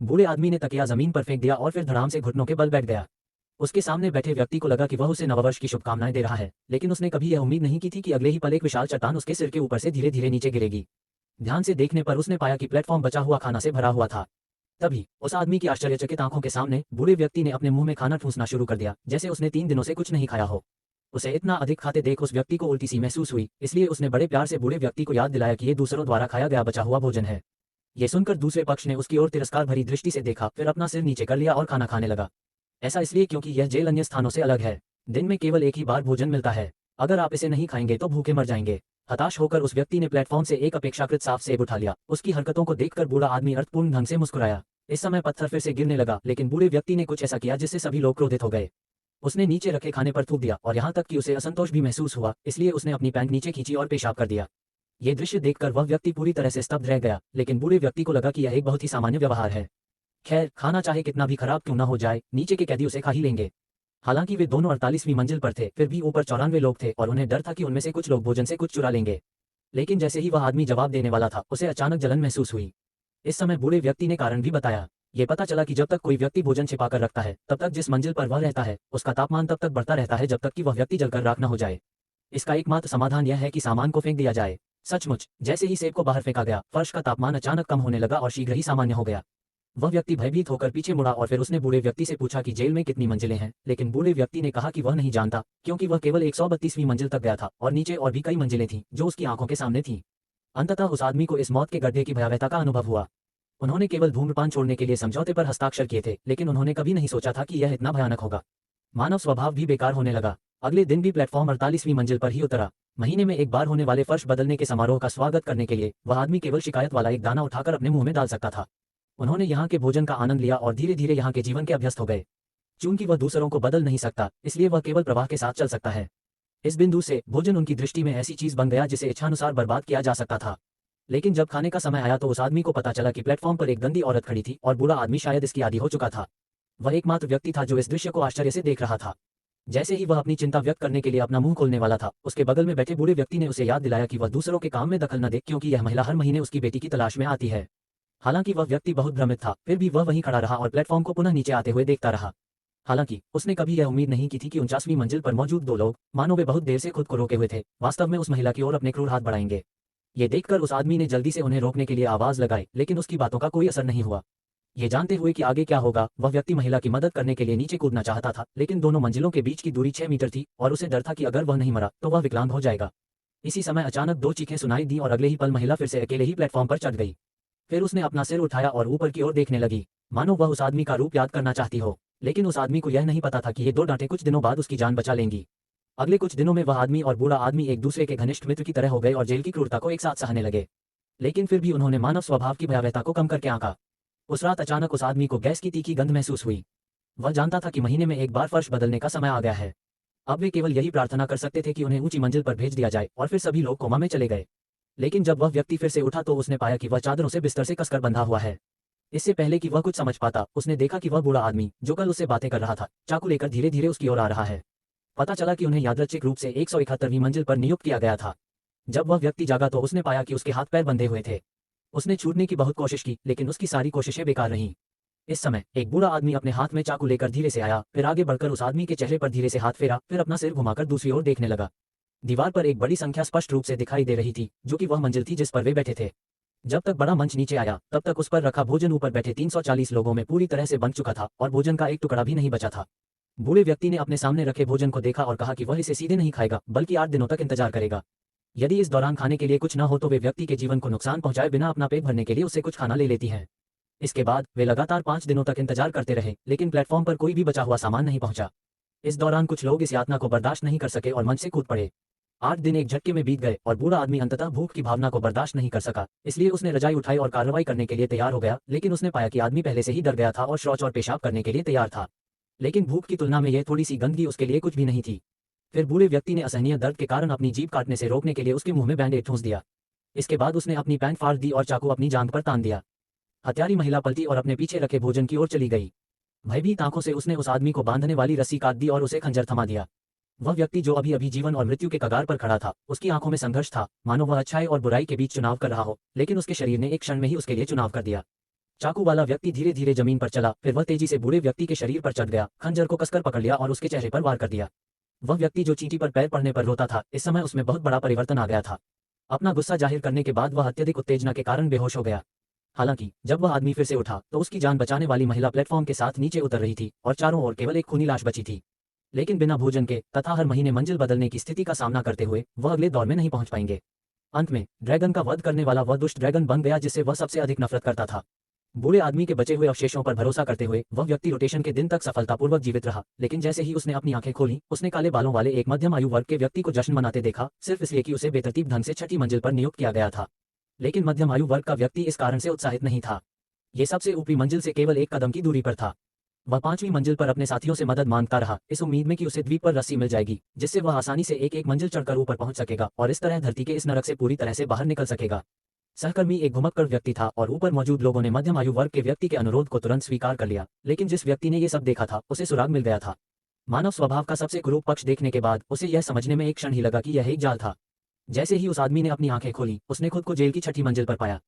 बूढ़े आदमी ने तकिया जमीन पर फेंक दिया और फिर धड़ाम से घुटनों के बल बैठ गया। उसके सामने बैठे व्यक्ति को लगा कि वह उसे नववर्ष की शुभकामनाएं दे रहा है, लेकिन उसने कभी यह उम्मीद नहीं की थी कि अगले ही पल एक विशाल चट्टान उसके सिर के ऊपर से धीरे धीरे नीचे गिरेगी। ध्यान से देखने पर उसने पाया कि प्लेटफॉर्म बचा हुआ खाना से भरा हुआ था। तभी उस आदमी की आश्चर्यचकित आंखों के सामने बूढ़े व्यक्ति ने अपने मुंह में खाना ठूंसना शुरू कर दिया, जैसे उसने 3 दिनों से कुछ नहीं खाया हो। उसे इतना अधिक खाते देख उस व्यक्ति को उल्टी सी महसूस हुई, इसलिए उसने बड़े प्यार से बूढ़े व्यक्ति को याद दिलाया कि ये दूसरों द्वारा खाया गया बचा हुआ भोजन है। ये सुनकर दूसरे पक्ष ने उसकी ओर तिरस्कार भरी दृष्टि से देखा, फिर अपना सिर नीचे कर लिया और खाना खाने लगा। ऐसा इसलिए क्योंकि यह जेल अन्य स्थानों से अलग है। दिन में केवल एक ही बार भोजन मिलता है। अगर आप इसे नहीं खाएंगे तो भूखे मर जाएंगे। हताश होकर उस व्यक्ति ने प्लेटफॉर्म से एक अपेक्षाकृत साफ सेब उठा लिया। उसकी हरकतों को देखकर बूढ़ा आदमी अर्थपूर्ण ढंग से मुस्कुराया। इस समय पत्थर फिर से गिरने लगा, लेकिन बूढ़े व्यक्ति ने कुछ ऐसा किया जिससे सभी लोग क्रोधित हो गए। उसने नीचे रखे खाने पर थूक दिया और यहाँ तक कि उसे असंतोष भी महसूस हुआ, इसलिए उसने अपनी पैंट नीचे खींची और पेशाब कर दिया। ये दृश्य देखकर वह व्यक्ति पूरी तरह से स्तब्ध रह गया, लेकिन बूढ़े व्यक्ति को लगा कि यह एक बहुत ही सामान्य व्यवहार है। खैर, खाना चाहे कितना भी खराब क्यों न हो जाए, नीचे के कैदी उसे खा ही लेंगे। हालांकि वे दोनों 48वीं मंजिल पर थे, फिर भी ऊपर 94 लोग थे और उन्हें डर था कि उनमें से कुछ लोग भोजन से कुछ चुरा लेंगे। लेकिन जैसे ही वह आदमी जवाब देने वाला था, उसे अचानक जलन महसूस हुई। इस समय बूढ़े व्यक्ति ने कारण भी बताया। ये पता चला कि जब तक कोई व्यक्ति भोजन छिपा कर रखता है, तब तक जिस मंजिल पर वह रहता है, उसका तापमान तब तक बढ़ता रहता है जब तक कि वह व्यक्ति जलकर राख न हो जाए। इसका एकमात्र समाधान यह है कि सामान को फेंक दिया जाए। सचमुच, जैसे ही सेब को बाहर फेंका गया, फर्श का तापमान अचानक कम होने लगा और शीघ्र ही सामान्य हो गया। वह व्यक्ति भयभीत होकर पीछे मुड़ा और फिर उसने बूढ़े व्यक्ति से पूछा कि जेल में कितनी मंजिलें हैं, लेकिन बूढ़े व्यक्ति ने कहा कि वह नहीं जानता, क्योंकि वह केवल 132वीं मंजिल तक गया था और नीचे और भी कई मंजिलें थीं जो उसकी आंखों के सामने थीं। अंततः उस आदमी को इस मौत के गड्ढे की भयावहता का अनुभव हुआ। उन्होंने केवल धूम्रपान छोड़ने के लिए समझौते पर हस्ताक्षर किए थे, लेकिन उन्होंने कभी नहीं सोचा था कि यह इतना भयानक होगा। मानव स्वभाव भी बेकार होने लगा। अगले दिन भी प्लेटफॉर्म 48वीं मंजिल पर ही उतरा। महीने में एक बार होने वाले फर्श बदलने के समारोह का स्वागत करने के लिए वह आदमी केवल शिकायत वाला एक दाना उठाकर अपने मुंह में डाल सकता था। उन्होंने यहाँ के भोजन का आनंद लिया और धीरे धीरे यहाँ के जीवन के अभ्यस्त हो गए। चूंकि वह दूसरों को बदल नहीं सकता, इसलिए वह केवल प्रवाह के साथ चल सकता है। इस बिंदु से भोजन उनकी दृष्टि में ऐसी चीज बन गया जिसे इच्छानुसार बर्बाद किया जा सकता था। लेकिन जब खाने का समय आया तो उस आदमी को पता चला कि प्लेटफॉर्म पर एक गंदी औरत खड़ी थी और बूढ़ा आदमी शायद इसकी आदी हो चुका था। वह एकमात्र व्यक्ति था जो इस दृश्य को आश्चर्य से देख रहा था। जैसे ही वह अपनी चिंता व्यक्त करने के लिए अपना मुंह खोलने वाला था, उसके बगल में बैठे बूढ़े व्यक्ति ने उसे याद दिलाया कि वह दूसरों के काम में दखल न दे, क्योंकि यह महिला हर महीने उसकी बेटी की तलाश में आती है। हालांकि वह व्यक्ति बहुत भ्रमित था, फिर भी वह वहीं खड़ा रहा और प्लेटफॉर्म को पुनः नीचे आते हुए देखता रहा। हालांकि उसने कभी यह उम्मीद नहीं की थी कि 49वीं मंजिल पर मौजूद 2 लोग, मानो वे बहुत देर से खुद को रोके हुए थे, वास्तव में उस महिला की ओर अपने क्रूर हाथ बढ़ाएंगे। ये देखकर उस आदमी ने जल्दी से उन्हें रोकने के लिए आवाज लगाई, लेकिन उसकी बातों का कोई असर नहीं हुआ। ये जानते हुए कि आगे क्या होगा, वह व्यक्ति महिला की मदद करने के लिए नीचे कूदना चाहता था, लेकिन दोनों मंजिलों के बीच की दूरी 6 मीटर थी और उसे डर था कि अगर वह नहीं मरा तो वह विकलांग हो जाएगा। इसी समय अचानक 2 चीखें सुनाई दी और अगले ही पल महिला फिर से अकेले ही प्लेटफॉर्म पर चढ़ गई। फिर उसने अपना सिर उठाया और ऊपर की ओर देखने लगी, मानो वह उस आदमी का रूप याद करना चाहती हो। लेकिन उस आदमी को यह नहीं पता था कि ये 2 डांटें कुछ दिनों बाद उसकी जान बचा लेंगी। अगले कुछ दिनों में वह आदमी और बूढ़ा आदमी एक दूसरे के घनिष्ठ मित्र की तरह हो गए और जेल की क्रूरता को एक साथ सहने लगे। लेकिन फिर भी उन्होंने मानव स्वभाव की भयावहता को कम करके आंका। उस रात अचानक उस आदमी को गैस की तीखी गंध महसूस हुई। वह जानता था कि महीने में एक बार फर्श बदलने का समय आ गया है। अब वे केवल यही प्रार्थना कर सकते थे कि उन्हें ऊंची मंजिल पर भेज दिया जाए, और फिर सभी लोग कोमा में चले गए। लेकिन जब वह व्यक्ति फिर से उठा तो उसने पाया कि वह चादरों से बिस्तर से कसकर बंधा हुआ है। इससे पहले कि वह कुछ समझ पाता, उसने देखा कि वह बूढ़ा आदमी, जो कल उससे बातें कर रहा था, चाकू लेकर धीरे धीरे उसकी ओर आ रहा है। पता चला कि उन्हें यादृच्छिक रूप से 171वीं मंजिल पर नियुक्त किया गया था। जब वह व्यक्ति जागा तो उसने पाया कि उसके हाथ पैर बंधे हुए थे। उसने छूटने की बहुत कोशिश की, लेकिन उसकी सारी कोशिशें बेकार रहीं। इस समय एक बूढ़ा आदमी अपने हाथ में चाकू लेकर धीरे से आया, फिर आगे बढ़कर उस आदमी के चेहरे पर धीरे से हाथ फेरा, फिर अपना सिर घुमाकर दूसरी ओर देखने लगा। दीवार पर एक बड़ी संख्या स्पष्ट रूप से दिखाई दे रही थी, जो कि वह मंजिल थी जिस पर वे बैठे थे। जब तक बड़ा मंच नीचे आया, तब तक उस पर रखा भोजन ऊपर बैठे 340 लोगों में पूरी तरह से बन चुका था और भोजन का एक टुकड़ा भी नहीं बचा था। बूढ़े व्यक्ति ने अपने सामने रखे भोजन को देखा और कहा कि वह इसे सीधे नहीं खाएगा, बल्कि 8 दिनों तक इंतजार करेगा। यदि इस दौरान खाने के लिए कुछ न हो तो वे व्यक्ति के जीवन को नुकसान पहुंचाए बिना अपना पेट भरने के लिए उससे कुछ खाना ले लेती हैं। इसके बाद वे लगातार 5 दिनों तक इंतजार करते रहे, लेकिन प्लेटफॉर्म पर कोई भी बचा हुआ सामान नहीं पहुंचा। इस दौरान कुछ लोग इस यातना को बर्दाश्त नहीं कर सके और मंच से कूद पड़े। 8 दिन एक झटके में बीत गए और बूढ़ा आदमी अंततः भूख की भावना को बर्दाश्त नहीं कर सका, इसलिए उसने रजाई उठाई और कार्रवाई करने के लिए तैयार हो गया। लेकिन उसने पाया कि आदमी पहले से ही डर गया था और शौच और पेशाब करने के लिए तैयार था। लेकिन भूख की तुलना में यह थोड़ी सी गंदगी उसके लिए कुछ भी नहीं थी। फिर बूढ़े व्यक्ति ने असहनीय दर्द के कारण अपनी जीभ काटने से रोकने के लिए उसके मुंह में बैंडेज ठूंस दिया। इसके बाद उसने अपनी पैंट फाड़ दी और चाकू अपनी जांघ पर तान दिया। हत्यारी महिला पलटी और अपने पीछे रखे भोजन की ओर चली गई। भयभीत आंखों से उसने उस आदमी को बांधने वाली रस्सी काट दी और उसे खंजर थमा दिया। वह व्यक्ति जो अभी अभी जीवन और मृत्यु के कगार पर खड़ा था, उसकी आंखों में संघर्ष था, मानो वह अच्छाई और बुराई के बीच चुनाव कर रहा हो, लेकिन उसके शरीर ने एक क्षण में ही उसके लिए चुनाव कर दिया। चाकू वाला व्यक्ति धीरे धीरे जमीन पर चला, फिर वह तेजी से बूढ़े व्यक्ति के शरीर पर चढ़ गया, खंजर को कसकर पकड़ लिया और उसके चेहरे पर वार कर दिया। वह व्यक्ति जो चींटी पर पैर पड़ने पर रोता था, इस समय उसमें बहुत बड़ा परिवर्तन आ गया था। अपना गुस्सा जाहिर करने के बाद वह अत्यधिक उत्तेजना के कारण बेहोश हो गया। हालांकि जब वह आदमी फिर से उठा तो उसकी जान बचाने वाली महिला प्लेटफॉर्म के साथ नीचे उतर रही थी और चारों ओर केवल एक खूनी लाश बची थी। लेकिन बिना भोजन के तथा हर महीने मंजिल बदलने की स्थिति का सामना करते हुए वह अगले दौर में नहीं पहुंच पाएंगे। अंत में ड्रैगन का वध करने वाला वह दुष्ट ड्रैगन बन गया जिससे वह सबसे अधिक नफरत करता था। बूढ़े आदमी के बचे हुए अवशेषों पर भरोसा करते हुए वह व्यक्ति रोटेशन के दिन तक सफलतापूर्वक जीवित रहा, लेकिन जैसे ही उसने अपनी आंखें खोली उसने काले बालों वाले एक मध्यम आयु वर्ग के व्यक्ति को जश्न मनाते देखा, सिर्फ इसलिए कि उसे बेतरतीब ढंग से छठी मंजिल पर नियुक्त किया गया था। लेकिन मध्यम आयु वर्ग का व्यक्ति इस कारण से उत्साहित नहीं था। ये सबसे ऊपरी मंजिल से केवल एक कदम की दूरी पर था। वह 5वीं मंजिल पर अपने साथियों से मदद मांगता रहा, इस उम्मीद में कि उसे द्वीप पर रस्सी मिल जाएगी जिससे वह आसानी से एक एक मंजिल चढ़कर ऊपर पहुंच सकेगा और इस तरह धरती के इस नरक से पूरी तरह से बाहर निकल सकेगा। सहकर्मी एक घुमक्कड़ व्यक्ति था और ऊपर मौजूद लोगों ने मध्यम आयु वर्ग के व्यक्ति के अनुरोध को तुरंत स्वीकार कर लिया, लेकिन जिस व्यक्ति ने ये सब देखा था उसे सुराग मिल गया था। मानव स्वभाव का सबसे क्रूर पक्ष देखने के बाद उसे यह समझने में एक क्षण ही लगा कि यह एक जाल था। जैसे ही उस आदमी ने अपनी आंखें खोली उसने खुद को जेल की छठी मंजिल पर पाया।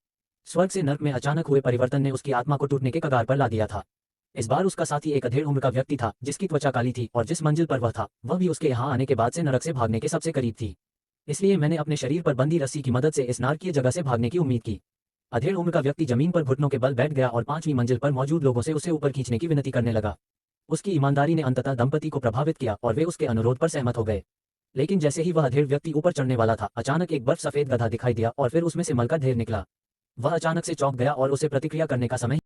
स्वर्ग से नर्क में अचानक हुए परिवर्तन ने उसकी आत्मा को टूटने के कगार पर ला दिया था। इस बार उसका साथी एक अधेड़ उम्र का व्यक्ति था जिसकी त्वचा काली थी और जिस मंजिल पर वह था वह भी उसके यहाँ आने के बाद से नरक से भागने के सबसे करीब थी। इसलिए मैंने अपने शरीर पर बंधी रस्सी की मदद से इस नारकीय जगह से भागने की उम्मीद की। अधेड़ उम्र का व्यक्ति जमीन पर घुटनों के बल बैठ गया और 5वीं मंजिल पर मौजूद लोगों से उसे ऊपर खींचने की विनती करने लगा। उसकी ईमानदारी ने अंततः दंपति को प्रभावित किया और वे उसके अनुरोध पर सहमत हो गए। लेकिन जैसे ही वह अधेड़ व्यक्ति ऊपर चढ़ने वाला था अचानक एक बर्फ सफेद गधा दिखाई दिया और फिर उसमें से मल का ढेर निकला। वह अचानक से चौंक गया और उसे प्रतिक्रिया करने का समय